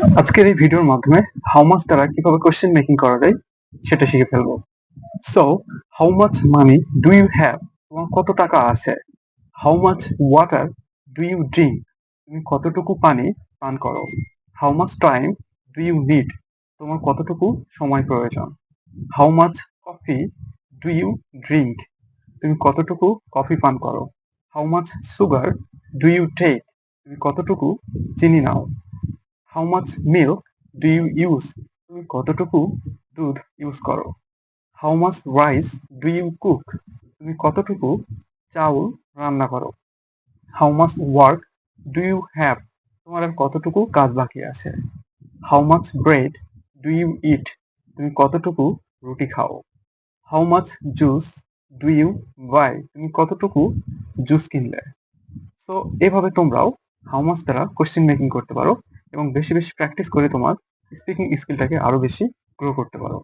আজকের এই ভিডিওর মাধ্যমে হাউ মাচ দ্বারা কিভাবে কোশ্চেন মেকিং করা যায় সেটা শিখে ফেলবো। So how much money do you have, তোমার কত টাকা আছে। How much water do you drink, তুমি কতটুকু পানি পান করো। How much time do you need, তোমার কতটুকু সময় প্রয়োজন। How much coffee do you drink, তুমি কতটুকু কফি পান করো। How much sugar do you take, তুমি কতটুকু চিনি নাও। How much milk do you use, তুমি কতটুকু দুধ ইউজ করো। How much rice do you cook, তুমি কতটুকু চাউল রান্না করো। How much work do you have, তোমার আর কতটুকু কাজ বাকি আছে। How much bread do you eat, তুমি কতটুকু রুটি খাও। How much juice do you buy, তুমি কতটুকু জুস কিনলে। সো এভাবে তোমরাও হাউ মাচ দ্বারা কোশ্চেন মেকিং করতে পারো এবং বেশি বেশি প্র্যাকটিস করে তোমার স্পিকিং স্কিলটাকে আরো বেশি গ্রো করতে পারো।